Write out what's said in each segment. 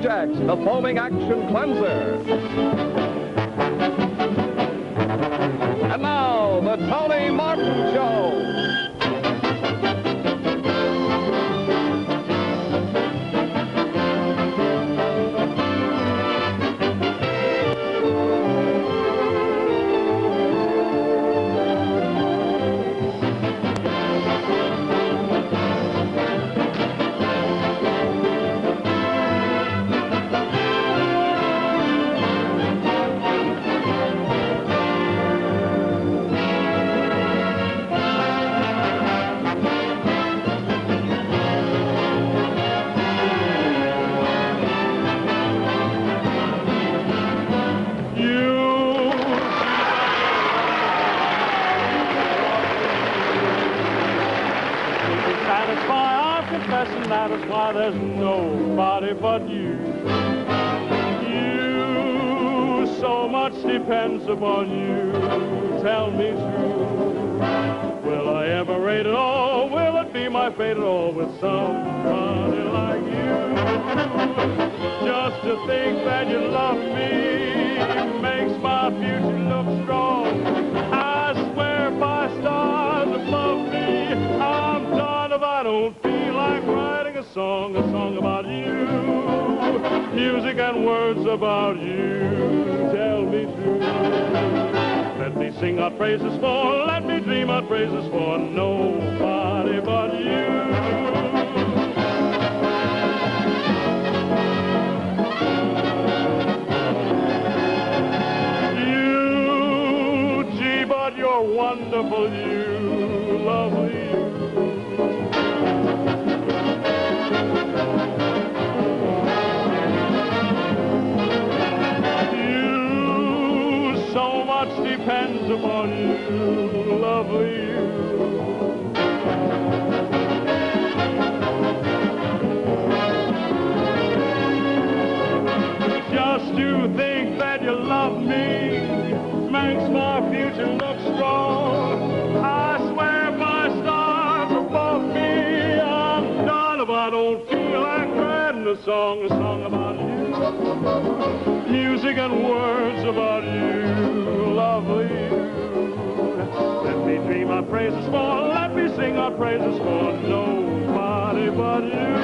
Ajax, the foaming action cleanser. And now, the Tony Martin Show. That is why there's nobody but you. You, so much depends upon you. Tell me true. Will I ever rate it all? Will it be my fate at all with somebody like you? Just to think that you love me makes my future look strong. I swear by stars above me, I'm done if I don't feel like writing a song about you, music and words about you. Tell me true. Let me sing our praises for, let me dream our praises for nobody but you. You, gee, but you're wonderful, you, lovely you. Depends upon you, lovely you. Just to think that you love me makes my future look strong. I swear by stars above me, I'm done if I don't feel like writing a song about you, music and words about you, lovely you. Let me dream our praises for, let me sing our praises for nobody but you.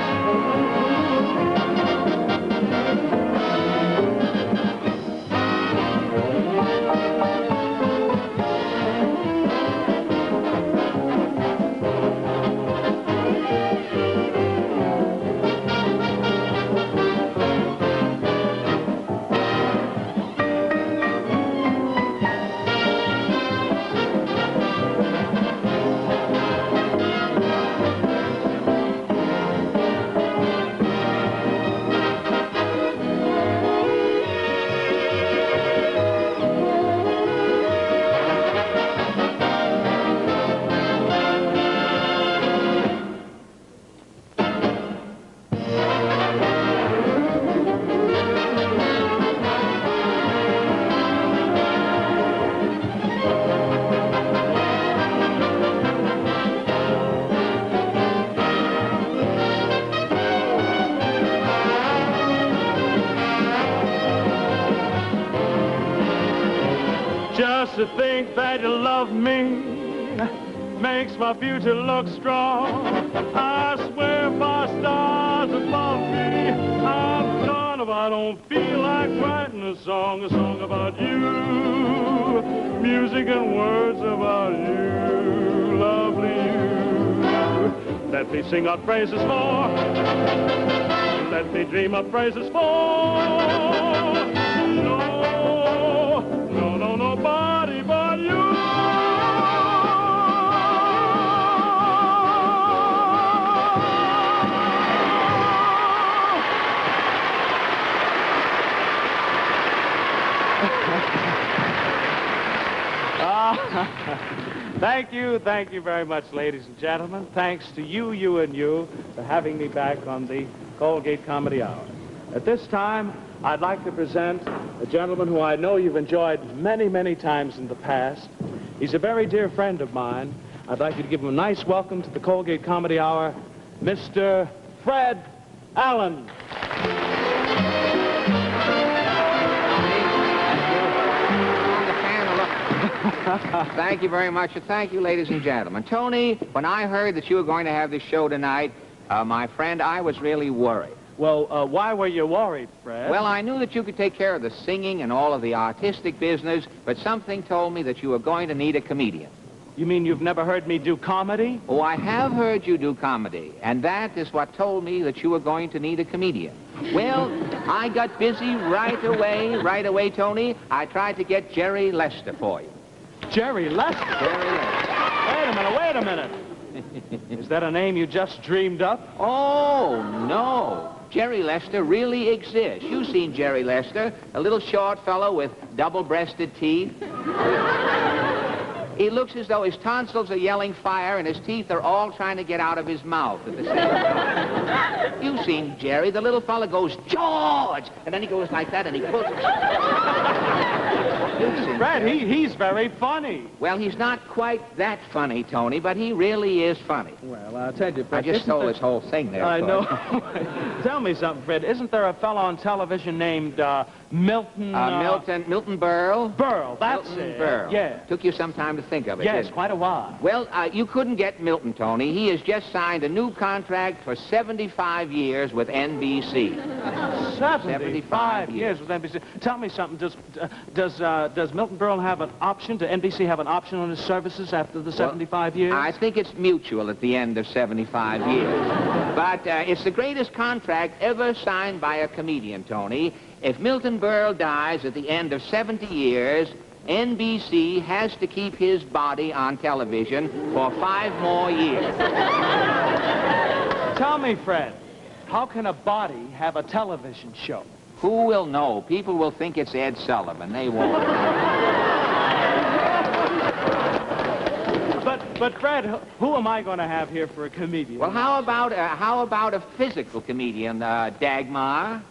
Just to think that you love me makes my future look strong. I swear by stars above me, I'm done if I don't feel like writing a song about you, music and words about you, lovely you. Let me sing our praises for, let me dream our praises for. Nobody but you. Thank you very much, ladies and gentlemen. Thanks to you and you for having me back on the Colgate Comedy Hour. At this time, I'd like to present a gentleman who I know you've enjoyed many, many times in the past. He's a very dear friend of mine. I'd like you to give him a nice welcome to the Colgate Comedy Hour, Mr. Fred Allen. Thank you very much, and thank you, ladies and gentlemen. Tony, when I heard that you were going to have this show tonight, my friend, I was really worried. Well, why were you worried, Fred? Well, I knew that you could take care of the singing and all of the artistic business, but something told me that you were going to need a comedian. You mean you've never heard me do comedy? Oh, I have heard you do comedy, and that is what told me that you were going to need a comedian. Well, I got busy right away, Tony. I tried to get Jerry Lester for you. Jerry Lester? Jerry Lester. Wait a minute. Is that a name you just dreamed up? Oh, no. Jerry Lester really exists. You've seen Jerry Lester, a little short fellow with double-breasted teeth. He looks as though his tonsils are yelling fire and his teeth are all trying to get out of his mouth at the same time. You've seen Jerry. The little fella goes, George! And then he goes like that and he pulls... You've seen Fred, Jerry. he's very funny. Well, he's not quite that funny, Tony, but he really is funny. Well, I'll tell you, Fred. I just stole this whole thing there. I Bud. know. Tell me something, Fred. Isn't there a fellow on television named Milton... Milton Berle? Berle, that's Milton it. Berle. Yeah. Took you some time to think of it, Yes, didn't it? quite a while. Well, you couldn't get Milton, Tony. He has just signed a new contract for 75 years with NBC. 75 years with NBC. Tell me something. Does Milton Berle have an option? Does NBC have an option on his services after the 75 years? I think it's mutual at the end of 75 years. But it's the greatest contract ever signed by a comedian, Tony. If Milton Berle dies at the end of 70 years, NBC has to keep his body on television for 5 more years. Tell me, Fred, how can a body have a television show? Who will know? People will think it's Ed Sullivan. They won't. But Fred, who am I going to have here for a comedian? Well, how about a physical comedian, Dagmar?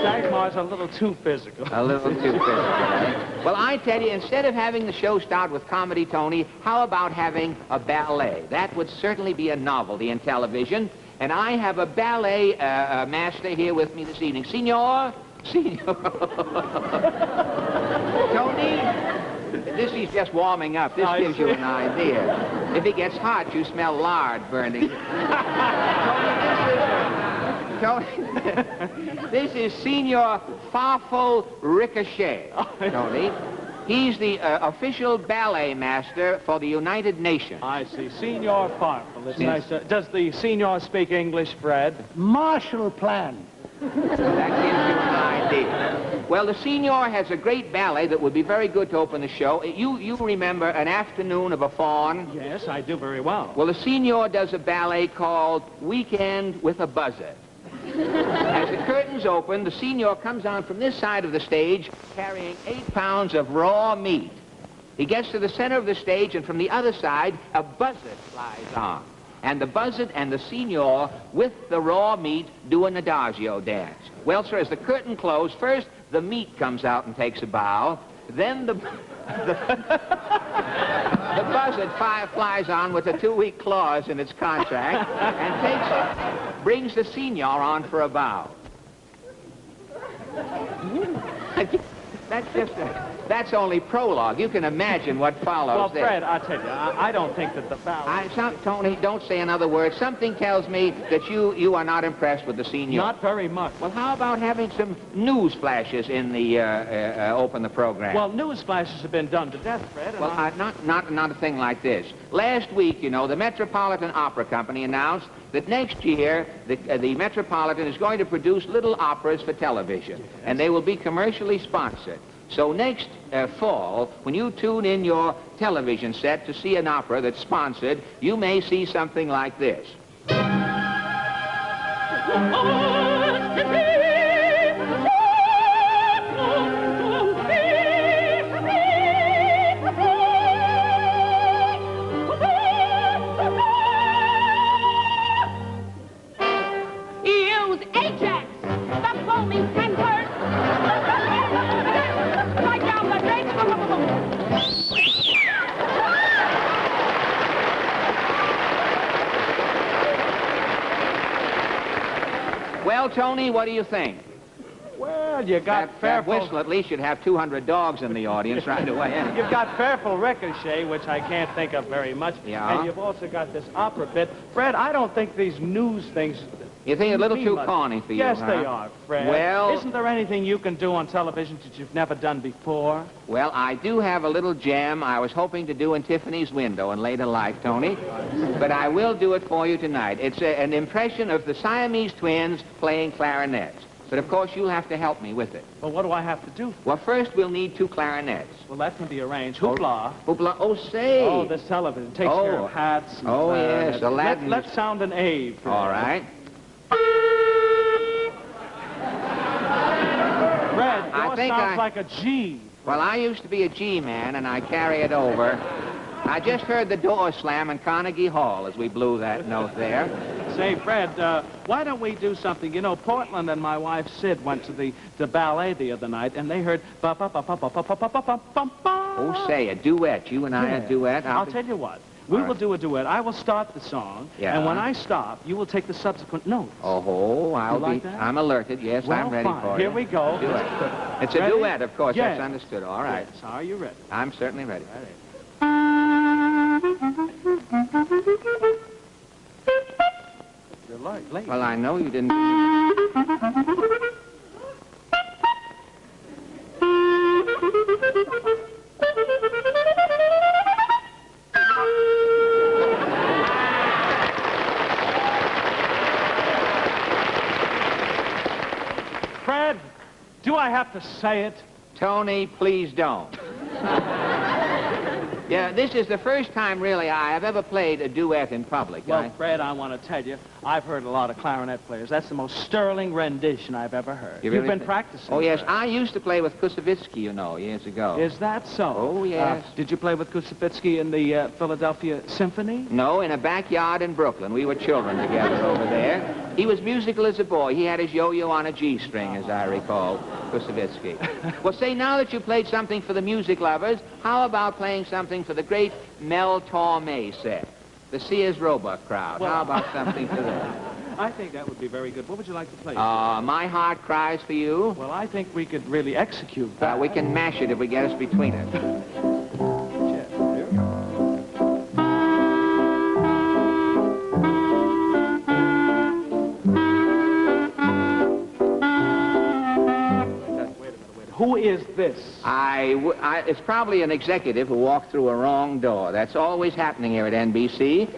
Dagmar's a little too physical. A little too physical, eh? Well, I tell you, instead of having the show start with comedy, Tony, how about having a ballet? That would certainly be a novelty in television. And I have a ballet master here with me this evening. Signor? Tony? This is just warming up. This gives you an idea. If it gets hot, you smell lard burning. Tony, this is Signor Farfo Ricochet, Tony. He's the official ballet master for the United Nations. I see. Senor Farfel. It's nice. Does the senor speak English, Fred? Marshall Plan. That gives you an idea. Well, the Signor has a great ballet that would be very good to open the show. You remember An Afternoon of a Faun? Yes, I do very well. Well, the Signor does a ballet called Weekend with a Buzzard. As the curtains open, the Signor comes on from this side of the stage carrying 8 pounds of raw meat. He gets to the center of the stage, and from the other side, a buzzard flies on. And the buzzard and the Signor, with the raw meat, do an adagio dance. Well, sir, as the curtain closed, first the meat comes out and takes a bow. Then the buzzard flies on with a 2-week clause in its contract and brings the Signor on for a bow. That's only prologue. You can imagine what follows. Well, there. Fred, I'll tell you, I don't think that the ballet... Tony, don't say another word. Something tells me that you are not impressed with the Signor. Not very much. Well, how about having some news flashes in the open the program? Well, news flashes have been done to death, Fred. And Well, not a thing like this. Last week, you know, the Metropolitan Opera Company announced that next year the Metropolitan is going to produce little operas for television, and they will be commercially sponsored. So next fall, when you tune in your television set to see an opera that's sponsored, you may see something like this. Use Ajax, the foaming tankard. Right down the drain. Well, Tony, what do you think? Well, you got That fearful... whistle at least should have 200 dogs in the audience right away. You've got fearful ricochet, which I can't think of very much. Yeah. And you've also got this opera bit. Fred, I don't think these news things... You think a little mean too much. corny for you, Yes, huh? they are, Fred. Well... Isn't there anything you can do on television that you've never done before? Well, I do have a little gem I was hoping to do in Tiffany's window in later life, Tony. But I will do it for you tonight. It's an impression of the Siamese twins playing clarinets. But, of course, you'll have to help me with it. Well, what do I have to do? Well, first we'll need 2 clarinets. Well, that can be arranged. Hoopla. Hoopla. Oh, say. Oh, this television takes care of hats. And Oh, yes, Aladdin. Let's sound an A, Fred. All right. Fred, I yours think sounds like a G. Well, I used to be a G man, and I carry it over. I just heard the door slam in Carnegie Hall as we blew that note there. Say, Fred, why don't we do something? You know, Portland and my wife Sid went to the ballet the other night, and they heard ba ba ba ba ba ba ba ba ba ba ba. Oh, say, a duet. You and I a duet. I'll tell you what. We will do a duet. I will start the song, and when I stop, you will take the subsequent notes. Oh, I'll like be... that? I'm alerted. Yes, Well, I'm ready fine. for it. Here we go. Duet. It's a Ready? duet, of course. Yes. That's understood. All right. Yes. Are you ready? I'm certainly ready. You're late. Well, I know you didn't... Fred, do I have to say it? Tony, please don't. Yeah, this is the first time, really, I have ever played a duet in public. Well, Fred, I want to tell you, I've heard a lot of clarinet players. That's the most sterling rendition I've ever heard. You You've really been practicing. Oh, yes. Fred. I used to play with Kusevitsky, you know, years ago. Is that so? Oh, yes. Did you play with Kusevitsky in the Philadelphia Symphony? No, in a backyard in Brooklyn. We were children together over there. He was musical as a boy. He had his yo-yo on a G-string, as I recall, Kusevitsky. Well, say, now that you played something for the music lovers, how about playing something for the great Mel Torme set? The Sears Roebuck crowd. Well, how about something for them? I think that would be very good. What would you like to play? My Heart Cries for You. Well, I think we could really execute that. We can mash it if we get us between it. Who is this? It's probably an executive who walked through a wrong door. That's always happening here at NBC.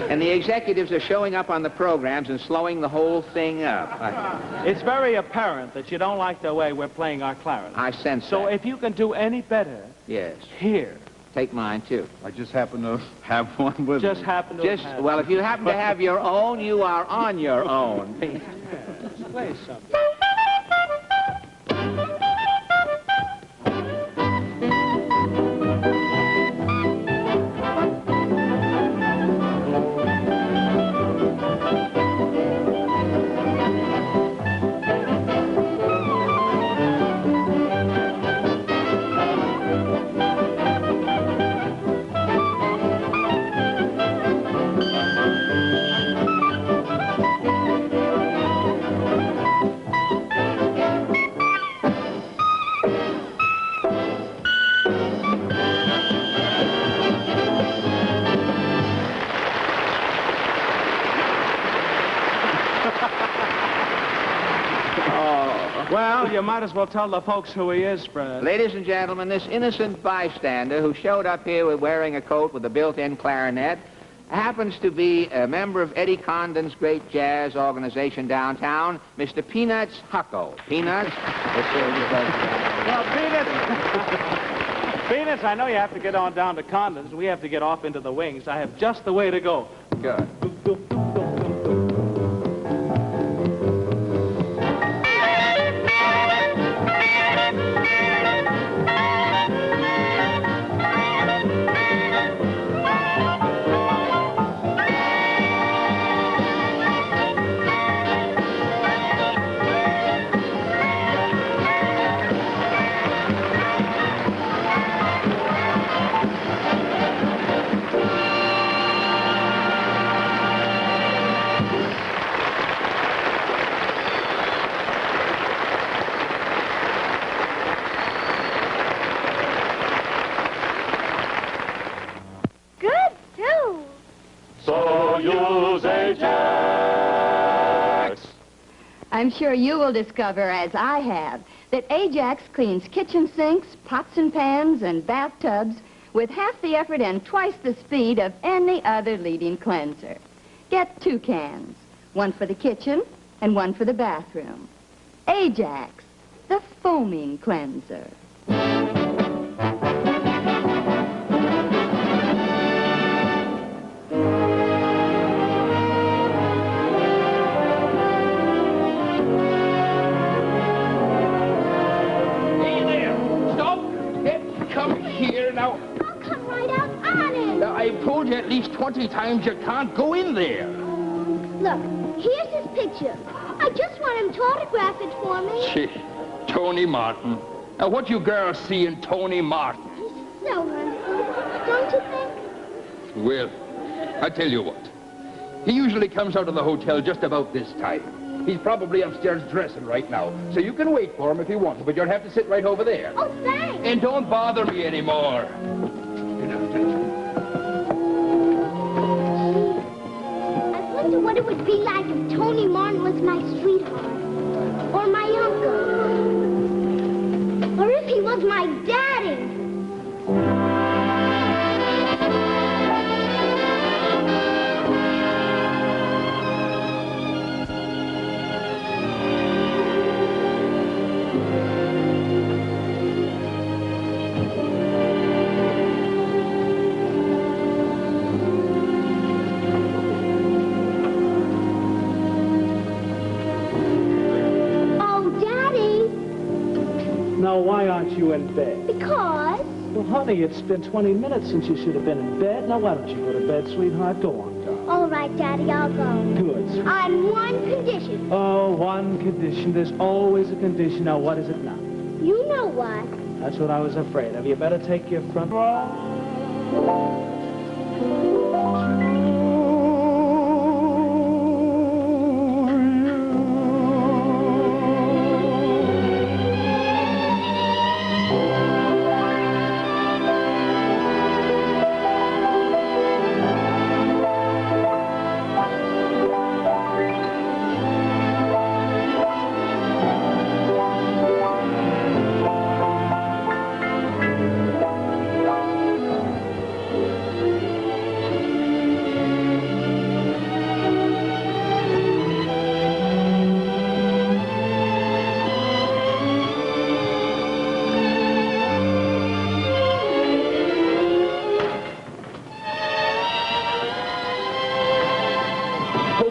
And the executives are showing up on the programs and slowing the whole thing up. It's very apparent that you don't like the way we're playing our clarinet. I sense So that. if you can do any better, Yes. here. Take mine, too. I just happen to have one with Just me. happen to have Well, if you happen to have your own, you are on your own. play something. Well, you might as well tell the folks who he is, Fred. Ladies and gentlemen, this innocent bystander who showed up here wearing a coat with a built-in clarinet happens to be a member of Eddie Condon's great jazz organization downtown, Mr. Peanuts Hucko. Peanuts? Well, Peanuts, I know you have to get on down to Condon's. We have to get off into the wings. I have just the way to go. Good. I'm sure you will discover, as I have, that Ajax cleans kitchen sinks, pots and pans, and bathtubs with half the effort and twice the speed of any other leading cleanser. Get 2 cans, one for the kitchen and one for the bathroom. Ajax, the foaming cleanser. Now, I'll come right out on it. now, I've told you at least 20 times you can't go in there. Look, here's his picture. I just want him to autograph it for me. Gee, Tony Martin. Now, what you girls see in Tony Martin? He's so handsome, don't you think? Well, I tell you what. He usually comes out of the hotel just about this time. He's probably upstairs dressing right now. So you can wait for him if you want to, but you'll have to sit right over there. Oh, thanks. And don't bother me anymore. I wonder what it would be like if Tony Martin was my sweetheart. Or my uncle. Or if he was my daddy. Now, why aren't you in bed? Because? Well, honey, it's been 20 minutes since you should have been in bed. Now, why don't you go to bed, sweetheart? Go on, darling. All right, Daddy, I'll go. Good, sweetheart. On one condition. Oh, one condition. There's always a condition. Now, what is it now? You know what? That's what I was afraid of. You better take your front row.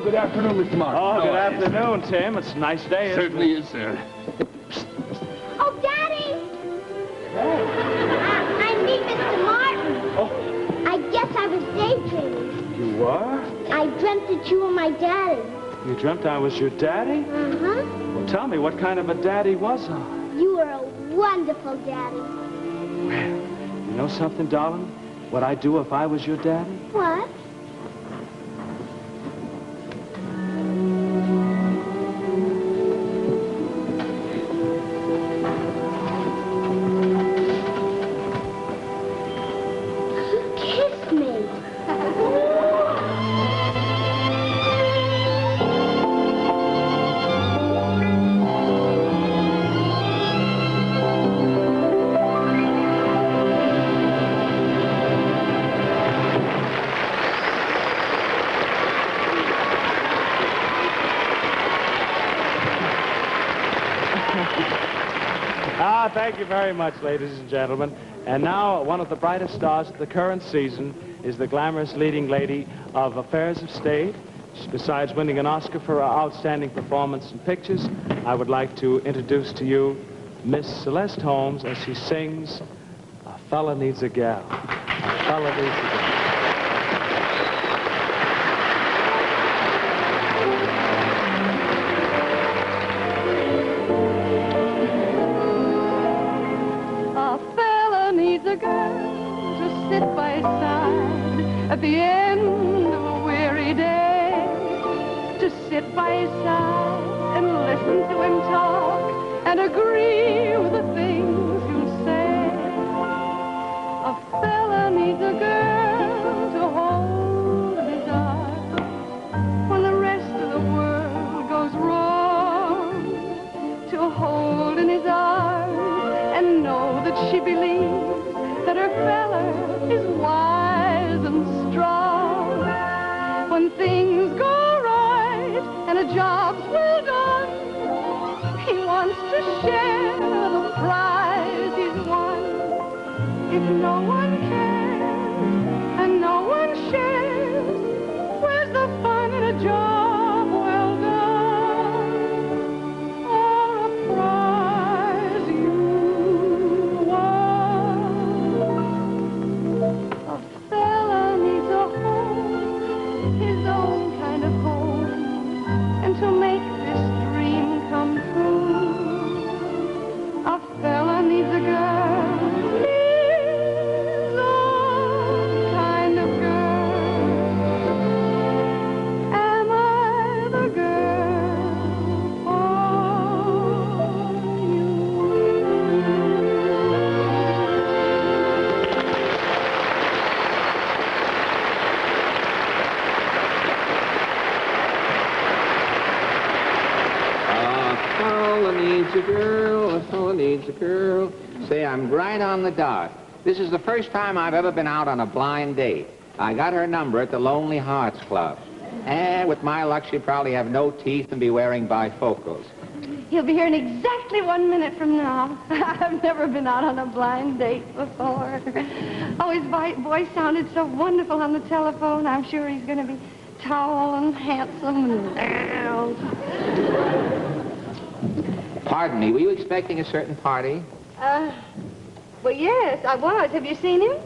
Good afternoon, Mr. Martin. Oh, good afternoon, Tim. It's a nice day, isn't Certainly it? is, sir. Oh, Daddy! I mean, Mr. Martin. Oh. I guess I was daydreaming. You were? I dreamt that you were my daddy. You dreamt I was your daddy? Uh-huh. Well, tell me, what kind of a daddy was I? You were a wonderful daddy. Well, you know something, darling? What I'd do if I was your daddy? What? Kiss me. Thank you very much, ladies and gentlemen. And now, one of the brightest stars of the current season is the glamorous leading lady of Affairs of State. Besides winning an Oscar for her outstanding performance in pictures, I would like to introduce to you Miss Celeste Holmes as she sings, "A Fella Needs a Gal." A fella needs a gal. A girl to sit by his side at the end of a weary day, to sit by his side and listen to him talk and agree with the things he'll say. A fella needs a girl to hold his arm when the rest of the world goes wrong. hold in his arms and know that she believes that her fella is wise and strong. When things go right and a job's well done, he wants to share the prize he's won. If no one cares and no one shares, where's the fun in a job well done? Or a prize you won? A fella needs a home, his own kind of home, and to make this dream come true, a fella needs a girl, his own kind of girl. Am I the girl for you? A fella needs a girl, a fella needs a girl. Say, I'm right on the dot. This is the first time I've ever been out on a blind date. I got her number at the Lonely Hearts Club. And with my luck, she'd probably have no teeth and be wearing bifocals. He'll be here in exactly 1 minute from now. I've never been out on a blind date before. Oh, his voice sounded so wonderful on the telephone. I'm sure he's going to be tall and handsome and... Pardon me, were you expecting a certain party? Well, yes, I was. Have you seen him?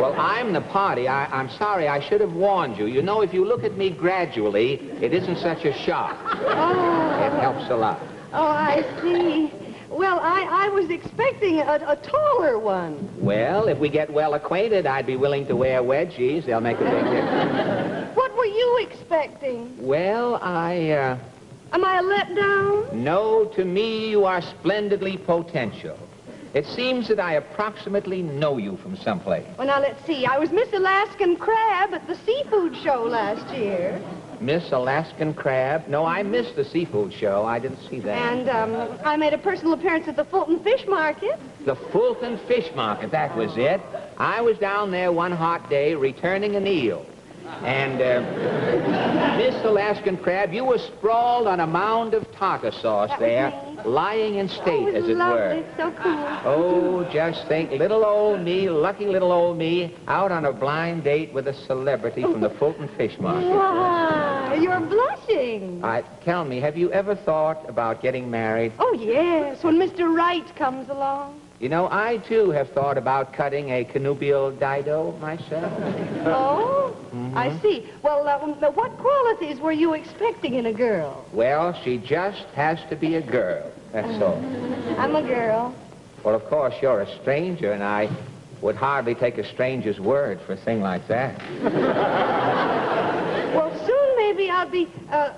Well, I'm the party. I'm sorry, I should have warned you. You know, if you look at me gradually, it isn't such a shock. Oh. It helps a lot. Oh, I see. Well, I was expecting a taller one. Well, if we get well acquainted, I'd be willing to wear wedgies. They'll make a big difference. What were you expecting? Well, Am I a letdown? No, to me, you are splendidly potential. It seems that I approximately know you from someplace. Well, now, let's see. I was Miss Alaskan Crab at the seafood show last year. Miss Alaskan Crab? No, I missed the seafood show. I didn't see that. And I made a personal appearance at the Fulton Fish Market. The Fulton Fish Market, that was it. I was down there one hot day returning an eel. And, Miss Alaskan Crab, you were sprawled on a mound of tartar sauce there, lying in state, as it were. So cool. Oh, just think, little old me, lucky little old me, out on a blind date with a celebrity from the Fulton Fish Market. Why, you're blushing. Tell me, have you ever thought about getting married? Oh, yes, when Mr. Wright comes along. You know, I, too, have thought about cutting a connubial dido myself. Oh, I see. Well, what qualities were you expecting in a girl? Well, she just has to be a girl, that's all. I'm a girl. Well, of course, you're a stranger, and I would hardly take a stranger's word for a thing like that. Well, soon maybe I'll be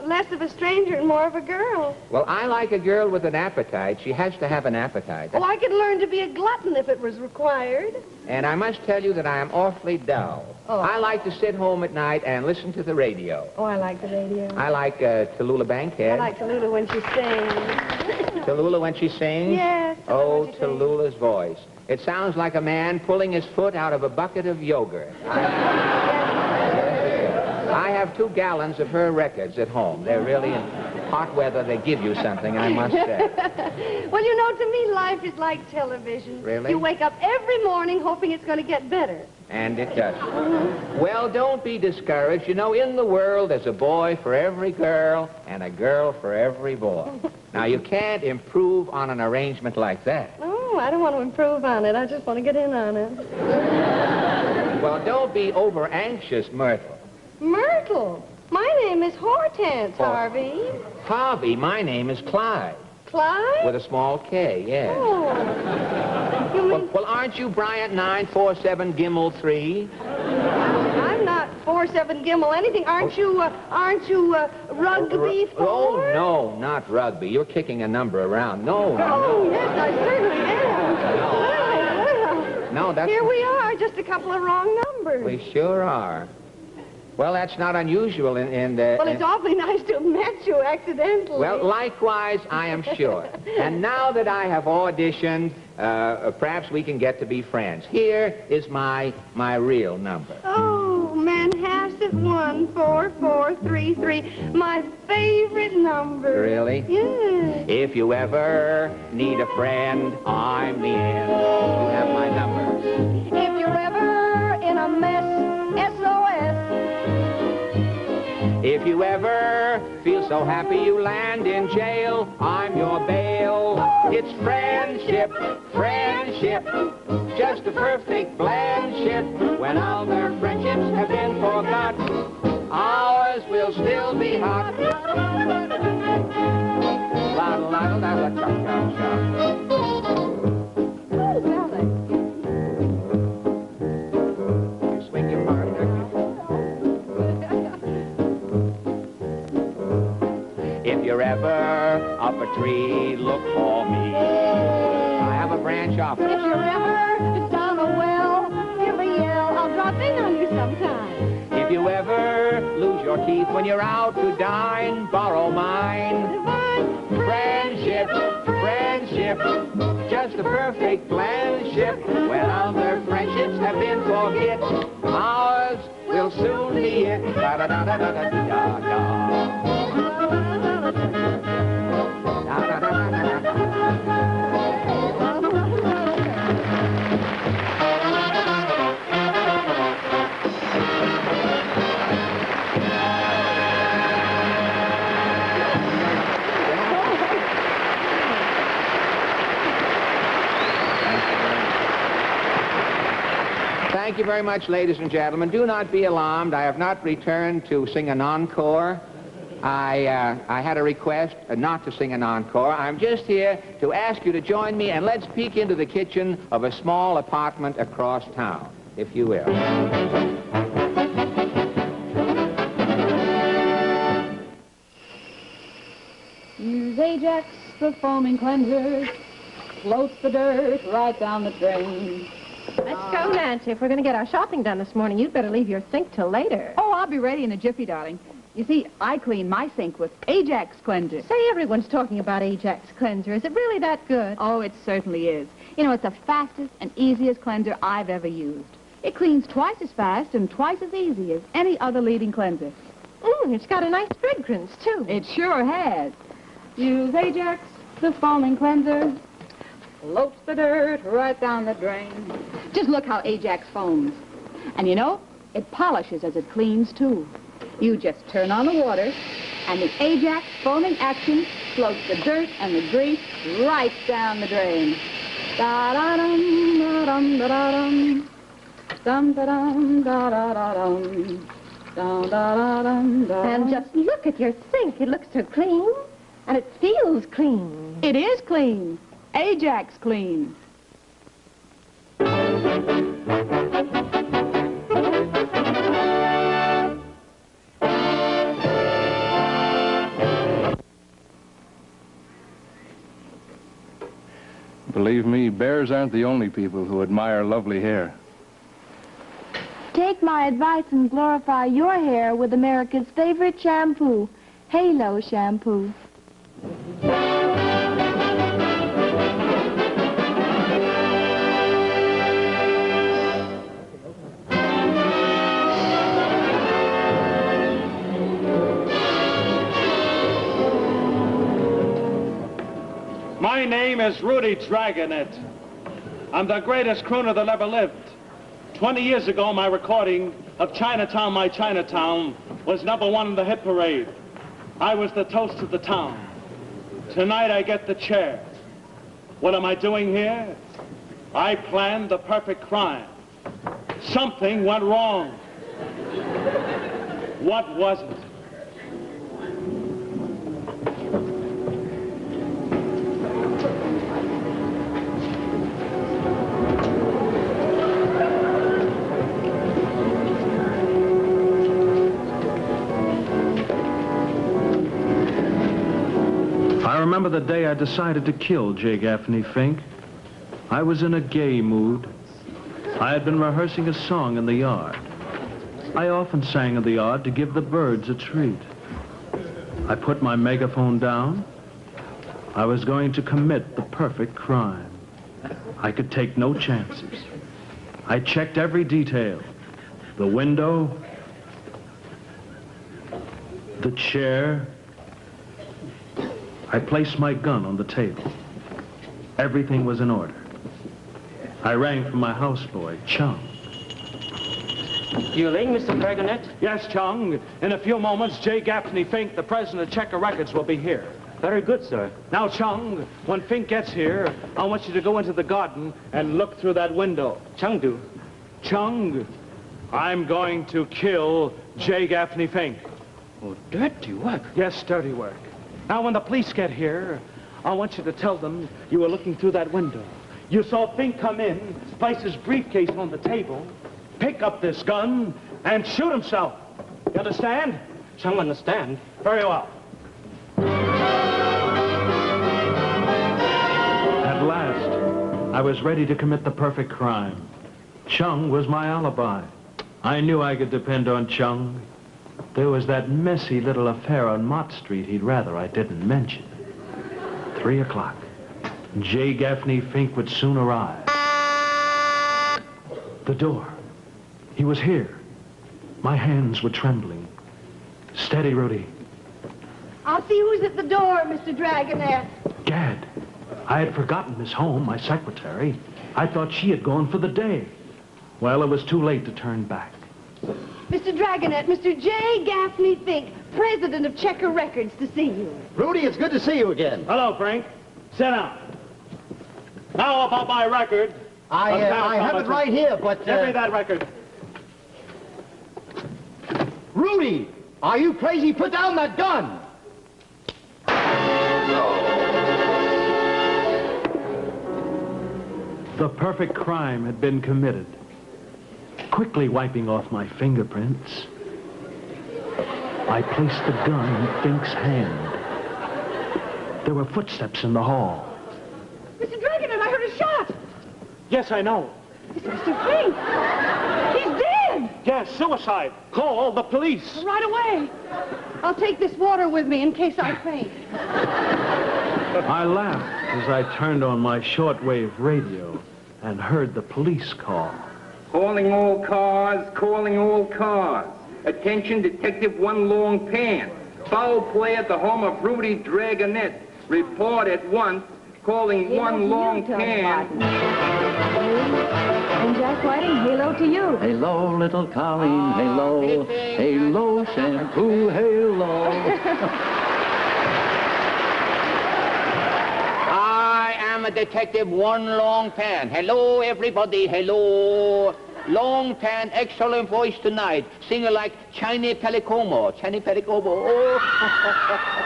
less of a stranger and more of a girl. Well, I like a girl with an appetite. She has to have an appetite. Oh, I could learn to be a glutton if it was required. And I must tell you that I am awfully dull. Oh. I like to sit home at night and listen to the radio. Oh, I like the radio. I like Tallulah Bankhead. I like Tallulah when she sings. Tallulah when she sings? Yes. Oh, Tallulah's voice. It sounds like a man pulling his foot out of a bucket of yogurt. I have 2 gallons of her records at home. They're really, in hot weather, they give you something, I must say. Well, you know, to me, life is like television. Really? You wake up every morning hoping it's going to get better. And it does. Well, don't be discouraged. You know, in the world, there's a boy for every girl and a girl for every boy. Now, you can't improve on an arrangement like that. Oh, I don't want to improve on it. I just want to get in on it. Well, don't be over-anxious, Myrtle. Myrtle? My name is Hortense, Harvey. Harvey, my name is Clyde. Clyde? With a small K, yes. Oh. You mean... Well, aren't you Bryant 947 Gimmel 3? I'm not 47 Gimmel anything. Aren't you Rugby 4? Oh, no, not Rugby. You're kicking a number around. No, no. Yes, I certainly am. Well. No, that's... Here we are, just a couple of wrong numbers. We sure are. Well, that's not unusual in Well, it's awfully nice to have met you accidentally. Well, likewise, I am sure. And now that I have auditioned, perhaps we can get to be friends. Here is my real number. Oh, Manhasset 14433, my favorite number. Really? Yes. If you ever need a friend, I'm the end. You have my number. If you're ever in a mess, SOS. If you ever feel so happy you land in jail, I'm your bail. It's friendship, friendship, just a perfect blandship. When other friendships have been forgot, ours will still be hot. La la la la la cha cha cha. You swing your partner. If you're ever up a tree, look for me. I have a branch off. If you're ever down a well, give a yell. I'll drop in on you sometime. If you ever lose your teeth when you're out to dine, borrow mine. Divine Friendship, friendship, just a perfect friendship. When other friendships have been forget, ours will soon be it. Da da da da da da da da. Thank you very much, ladies and gentlemen. Do not be alarmed. I have not returned to sing an encore. I had a request not to sing an encore. I'm just here to ask you to join me, and let's peek into the kitchen of a small apartment across town, if you will. Use Ajax, the foaming cleanser, floats the dirt right down the drain. Let's go, Nancy. If we're going to get our shopping done this morning, you'd better leave your sink till later. Oh, I'll be ready in a jiffy, darling. You see, I clean my sink with Ajax cleanser. Say, everyone's talking about Ajax cleanser. Is it really that good? Oh, it certainly is. You know, it's the fastest and easiest cleanser I've ever used. It cleans twice as fast and twice as easy as any other leading cleanser. It's got a nice fragrance, too. It sure has. Use Ajax, the foaming cleanser. Floats the dirt right down the drain. Just look how Ajax foams. And you know, it polishes as it cleans, too. You just turn on the water, and the Ajax foaming action floats the dirt and the grease right down the drain. Da-da-dum, da-dum, da-da-dum. Dum-da-dum, da-da-da-dum. Dum-da-da-dum, da-dum. And just look at your sink. It looks so clean, and it feels clean. It is clean. Ajax clean. Believe me, bears aren't the only people who admire lovely hair. Take my advice and glorify your hair with America's favorite shampoo, Halo shampoo. My name is Rudy Dragonet. I'm the greatest crooner that ever lived. 20 years ago, my recording of Chinatown, My Chinatown was #1 in the hit parade. I was the toast of the town. Tonight, I get the chair. What am I doing here? I planned the perfect crime. Something went wrong. What was it? I remember the day I decided to kill J. Gaffney Fink. I was in a gay mood. I had been rehearsing a song in the yard. I often sang in the yard to give the birds a treat. I put my megaphone down. I was going to commit the perfect crime. I could take no chances. I checked every detail. The window, the chair. I placed my gun on the table. Everything was in order. I rang for my houseboy, Chung. You ring, Mr. Dragonet? Yes, Chung. In a few moments, J. Gaffney Fink, the president of Checker Records, will be here. Very good, sir. Now, Chung, when Fink gets here, I want you to go into the garden and look through that window. Chung do. Chung, I'm going to kill J. Gaffney Fink. Oh, dirty work. Yes, dirty work. Now, when the police get here, I want you to tell them you were looking through that window. You saw Fink come in, place his briefcase on the table, pick up this gun, and shoot himself. You understand? Chung understand. Very well. At last, I was ready to commit the perfect crime. Chung was my alibi. I knew I could depend on Chung. There was that messy little affair on Mott Street he'd rather I didn't mention. 3 o'clock. J. Gaffney Fink would soon arrive. The door. He was here. My hands were trembling. Steady, Rudy. I'll see who's at the door, Mr. Dragonet. Gad, I had forgotten Miss Holm, my secretary. I thought she had gone for the day. Well, it was too late to turn back. Mr. Dragonet, Mr. J. Gaffney Fink, president of Checker Records, to see you. Rudy, it's good to see you again. Hello, Frank. Sit down. Now about my record. I have it right here, but... Give me that record. Rudy, are you crazy? Put down that gun! The perfect crime had been committed. Quickly wiping off my fingerprints, I placed the gun in Fink's hand. There were footsteps in the hall. Mr. Dragonet, I heard a shot. Yes, I know. It's Mr. Fink. He's dead. Yes, suicide. Call the police. Right away. I'll take this water with me in case I faint. I laughed as I turned on my shortwave radio and heard the police call. Calling all cars, calling all cars. Attention, Detective One Long Pan. Foul play at the home of Rudy Dragonet. Report at once. Calling One Long Pan. And Jack Whiting, halo to you. Hello, little Colleen, halo. Halo, shampoo, halo. I am a Detective One Long Pan. Hello, everybody. Hello. Long Pan, excellent voice tonight. Singing like Chiny Pelicomo. Chiny Pelicomo. Oh.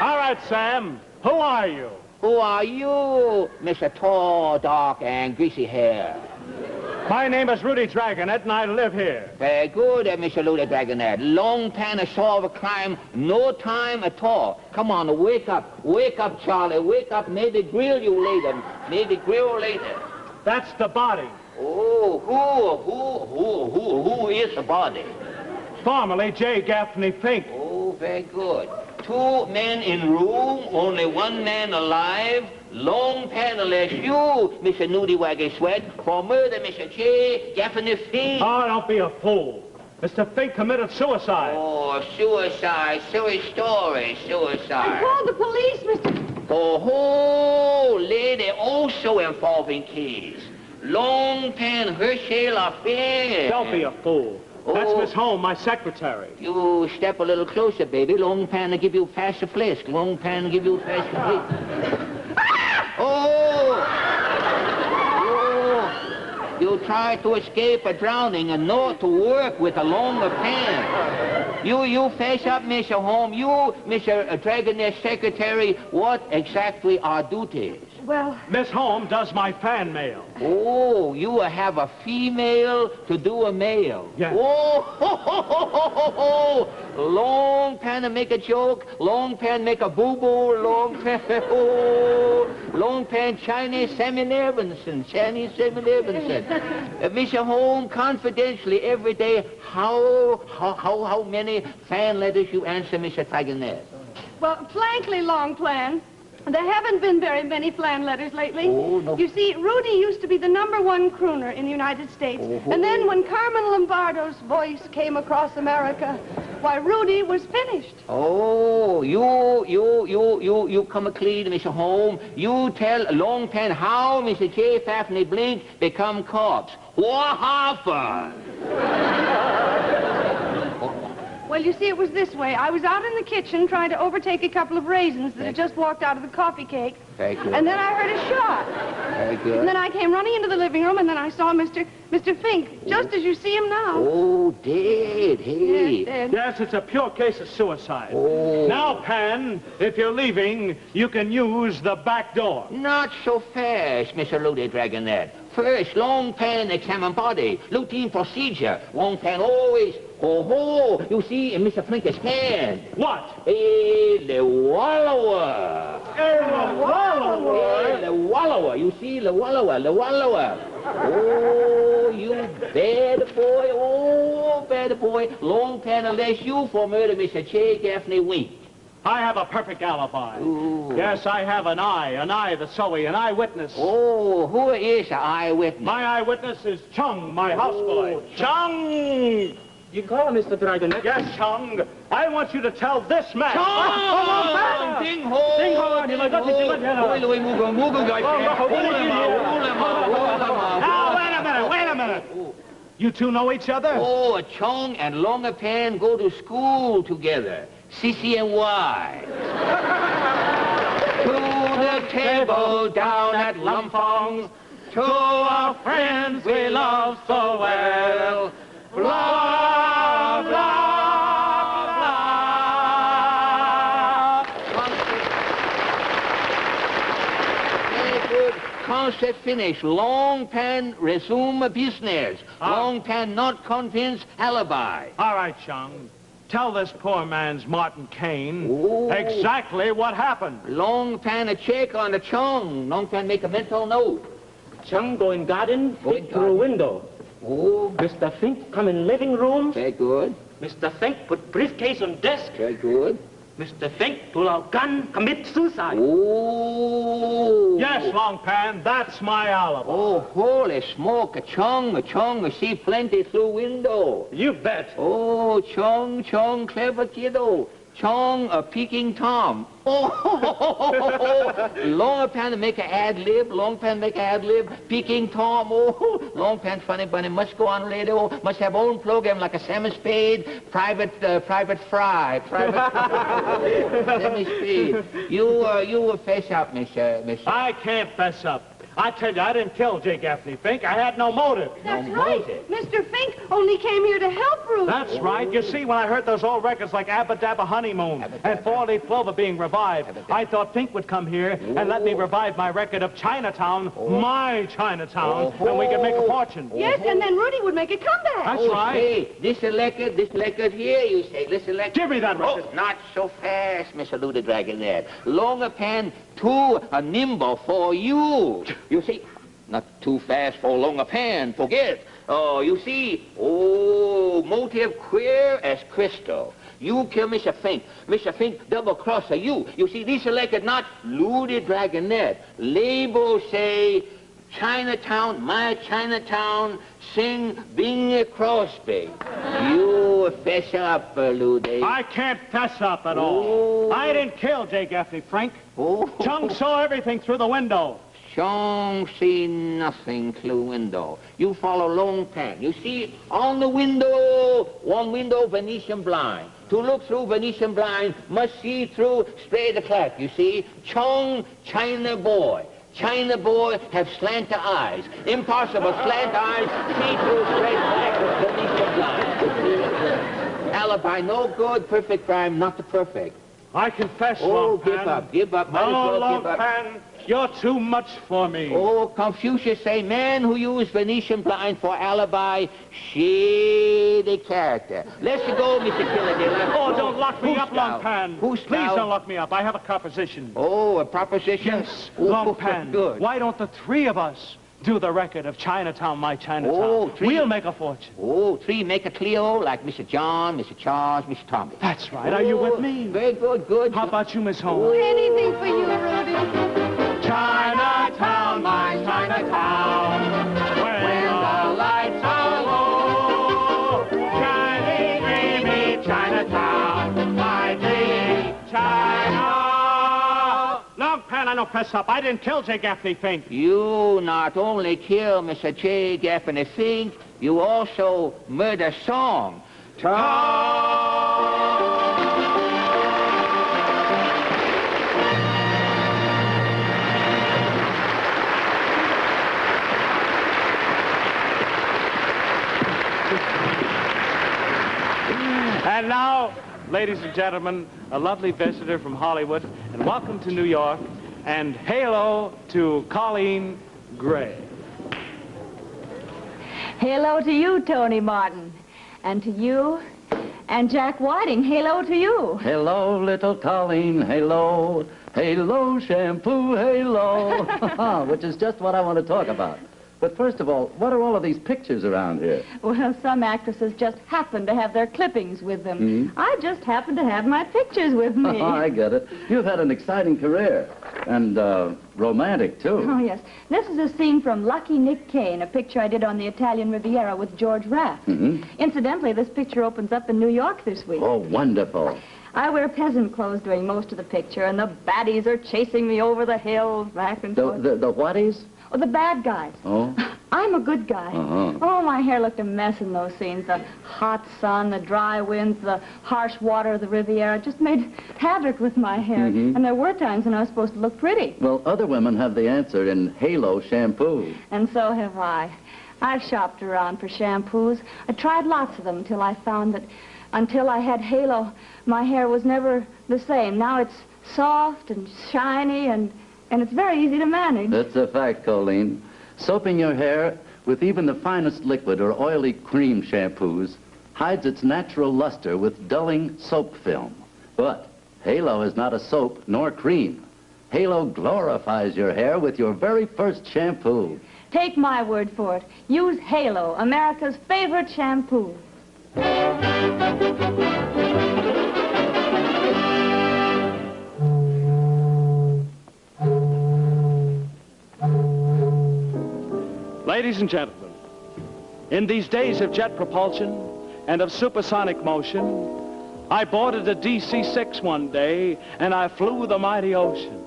All right, Sam. Who are you? Who are you, Mr. Tall, dark, and greasy hair? My name is Rudy Dragonet, and I live here. Very good, Mr. Rudy Dragonet. Long Pan to solve a crime, no time at all. Come on, wake up. Wake up, Charlie. Wake up. Maybe grill you later. Maybe grill later. That's the body. Oh, who is the body? Formerly J. Gaffney Fink. Oh, very good. 2 men in room, only 1 man alive. Long Pan unless you, Mr. Nudie Waggy Sweat, for murder, Mr. J. Gaffney Fink. Oh, don't be a fool. Mr. Fink committed suicide. Oh, suicide. Silly story, suicide. I called the police, Mr. Oh, lady, also involving case. Long Pan Herschel affair. Don't be a fool. That's Miss Holm, my secretary. You step a little closer, baby. Long Pan to give you faster flisk. Long Pan to give you faster flisk. Oh! You try to escape a drowning and not to work with a longer pan. You face up, Mr. Holm. You, Mr. Dragonet's secretary, what exactly are duties? Well... Miss Holm does my fan mail. Oh, you have a female to do a male. Yes. Oh, Long Pan to make a joke, Long Pan make a boo-boo, Long Pan... Oh, Long Pan Chinese Sammy Levinson. Mr. Holm, confidentially, every day, how many fan letters you answer, Mr. Dragonet? Well, frankly, Long Plan, there haven't been very many flan letters lately. Oh, no. You see, Rudy used to be the #1 crooner in the United States. Oh. And then when Carmen Lombardo's voice came across America, why, Rudy was finished. Oh, you come clean, Mr. Holm. You tell Long Pan how Mr. J. Fafney Blink become corpse. What happened? Well, you see, it was this way. I was out in the kitchen trying to overtake a couple of raisins that had just walked out of the coffee cake. Very good. And then I heard a shot. Very good. And then I came running into the living room, and then I saw Mr. Fink, just as you see him now. Oh, dead, hey. Yes, dead. Yes, it's a pure case of suicide. Oh. Now, Pan, if you're leaving, you can use the back door. Not so fast, Mr. Loaded Dragonet. First, Long Pan examine body. Routine procedure. Long Pan always... Oh, you see in Mr. Flinker's hand. What? The wallower. The wallower? The wallower. You see, the wallower. Oh, you bad boy. Oh, bad boy. Long Pan arrest you for murder, Mr. J. Gaffney Wink. I have a perfect alibi. Ooh. Yes, I have an eye that's solely an eyewitness. Oh, who is the eyewitness? My eyewitness is Chung, my houseboy. Chung! You call Mr. Dragonet? Yes, Chung. I want you to tell this man. Chung! Ding ho! Ding ho! Now, wait a minute. You two know each other? Oh, Chung and Longer Pan go to school together. CCNY. To the table down at Lumpong. To our friends we love so well. Blah, blah, blah. Very good. Concert finished. Long Pan resume business. Long Pan not convinced alibi. All right, Chung. Tell this poor man's Martin Kane Ooh. exactly what happened. Long Pan a check on the Chung. Long Pan make a mental note. Chung go in garden, Go in peek through window. Oh, Mr. Fink come in living room. very good. Mr. Fink put briefcase on desk. Very good. Mr. Fink pull out gun, commit suicide. Oh. Yes, Long Pan, that's my alibi. Oh, holy smoke. A Chung see plenty through window. You bet. Oh, Chung, clever kiddo. Chung, a Peking Tom. Oh, Long Pan make a ad-lib. Peking Tom. Oh, Long Pan funny bunny. Must go on radio. Must have own program like a Sammy Spade. Private Fry. Sammy Spade. You face up, Mister. I can't fess up. I tell you, I didn't kill J. Gaffney Fink. I had no motive. That's No right. motive. Mr. Fink only came here to help Rudy. That's right. You see, when I heard those old records like Abba Dabba Honeymoon and 4-Leaf Clover being revived, I thought Fink would come here and let me revive my record of Chinatown, my Chinatown, and we could make a fortune. Yes, and then Rudy would make a comeback. That's Oh, right. say, this record here, you say. This record. Give me that record. Oh, not so fast, Mr. Luda Dragonet. Longer Pan, too nimble for you. You see, not too fast for Longer Pan, forget. Oh, you see, motive queer as crystal. You kill Mr. Fink. Mr. Fink double-crosser you. You see, this record not Luda Dragonet. Label say, Chinatown, my Chinatown, sing Bing Crosby. You fess up, Lude. I can't fess up at all. I didn't kill J. Gaffney Frank. Chung saw everything through the window. Chung see nothing through window. You follow Long Pan. You see, on the window, one window, Venetian blind. To look through Venetian blind, must see through straight crack. You see, Chung, China boy. China boy have slanted eyes. Impossible slant eyes, see through straight crack, Venetian blind. Alibi no good, perfect crime not the perfect. I confess, Oh, Long give Pan. up, give up. Might as No, well Long give up. Pan, you're too much for me. Oh, Confucius say, man who used Venetian blind for alibi, shady character. Let's go, Mr. Killadilla. Oh, don't lock me up, thou? Long Pan. Who's Please thou? don't lock me up. I have a proposition. Oh, a proposition? Yes, Oh, Long Pan. Good. Why don't the three of us do the record of Chinatown, My Chinatown? Oh, three. We'll make a fortune. Oh, three make a trio like Mr. John, Mr. Charles, Mr. Thomas. That's right. Are you with me? Very good, good. How about you, Miss Holm? Anything for you, Rudy. Chinatown, my Chinatown, when the lights are low, shining, dreamy Chinatown, my dreamy China. Long Pan, I don't fess up. I didn't kill J. Gaffney Fink. You not only kill Mr. J. Gaffney Fink, you also murder Song. And now, ladies and gentlemen, a lovely visitor from Hollywood, and welcome to New York, and halo to Colleen Gray. Halo to you, Tony Martin. And to you, and Jack Whiting, halo to you. Hello, little Colleen, halo. Halo, shampoo, halo. Which is just what I want to talk about. But first of all, what are all of these pictures around here? Well, some actresses just happen to have their clippings with them. Mm-hmm. I just happen to have my pictures with me. Oh, I get it. You've had an exciting career. And romantic, too. Oh, yes. This is a scene from Lucky Nick Kane, a picture I did on the Italian Riviera with George Raft. Mm-hmm. Incidentally, this picture opens up in New York this week. Oh, wonderful. I wear peasant clothes during most of the picture, and the baddies are chasing me over the hills, back and forth. The whaties? Oh, the bad guys. Oh? I'm a good guy. Uh-huh. Oh, my hair looked a mess in those scenes. The hot sun, the dry winds, the harsh water of the Riviera just made havoc with my hair. Mm-hmm. And there were times when I was supposed to look pretty. Well, other women have the answer in Halo shampoo. And so have I. I've shopped around for shampoos. I tried lots of them until I found that until I had Halo, my hair was never the same. Now it's soft and shiny and it's very easy to manage. That's a fact, Colleen. Soaping your hair with even the finest liquid or oily cream shampoos hides its natural luster with dulling soap film. But Halo is not a soap nor cream. Halo glorifies your hair with your very first shampoo. Take my word for it. Use Halo, America's favorite shampoo. Ladies and gentlemen, in these days of jet propulsion and of supersonic motion, I boarded a DC-6 one day and I flew the mighty ocean.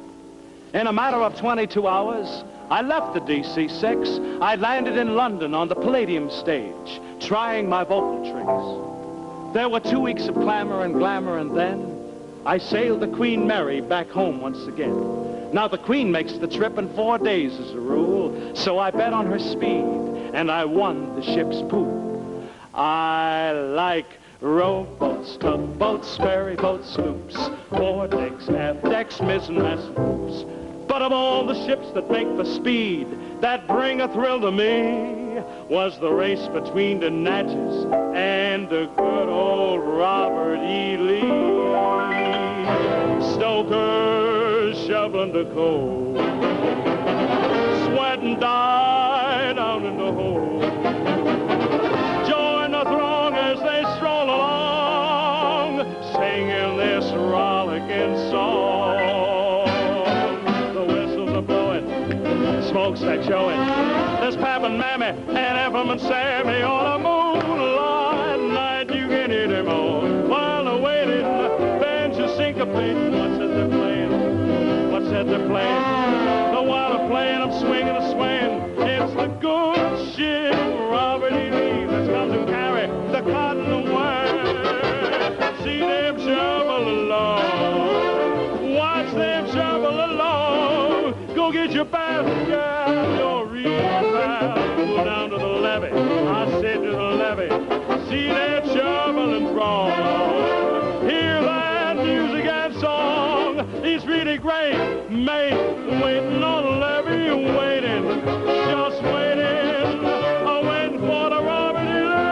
In a matter of 22 hours, I left the DC-6. I landed in London on the Palladium stage, trying my vocal tricks. There were 2 weeks of clamor and glamour, and then I sailed the Queen Mary back home once again. Now, the Queen makes the trip in 4 days as a rule, so I bet on her speed, and I won the ship's pool. I like rowboats, tugboats, ferry boats, sloops, foredecks, aft-decks, mizzen, mast poops. But of all the ships that make for speed, that bring a thrill to me, was the race between the Natchez and the good old Robert E. Lee. Stokers shoveling the coal, sweat and die down in the hole. Join the throng as they stroll along, singing this rollicking song. The whistles are blowing, smokestack showing. There's Pap and Mammy and Ephraim and Sammy on a moonlight night. You can hear them all while they're waiting. Bands are syncopating. What's that they're playing? What's that they're playing? The while they're playing, I'm swinging and swaying. It's the good ship, Robert E. Lee, that's come to carry the cotton away. See them shovel along. Watch them shovel along. Go get your basket, your real pal. Go down to the levee. I said to the levee. See that shovel and draw. Hear that music and song. great mate waiting on the levee, waiting, just waiting, waiting for the Robert E. Lee.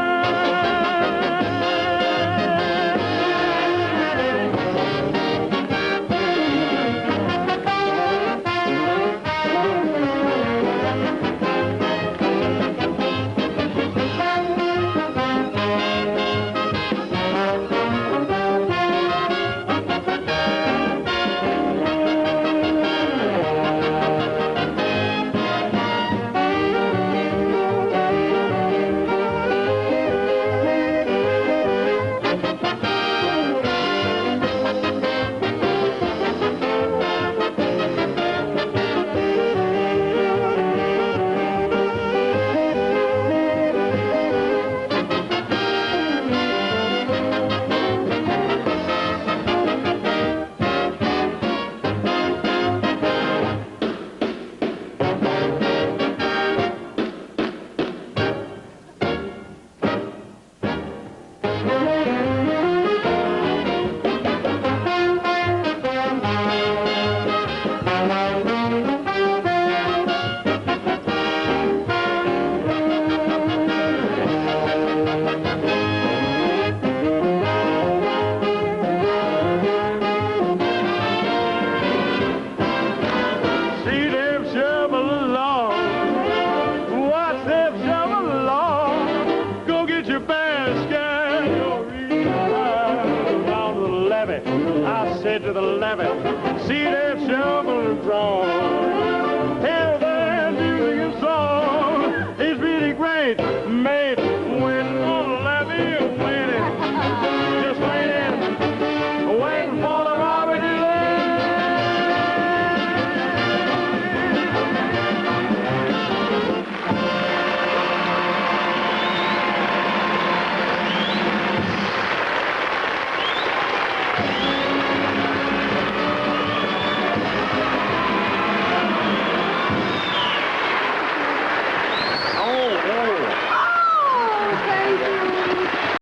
To the levee,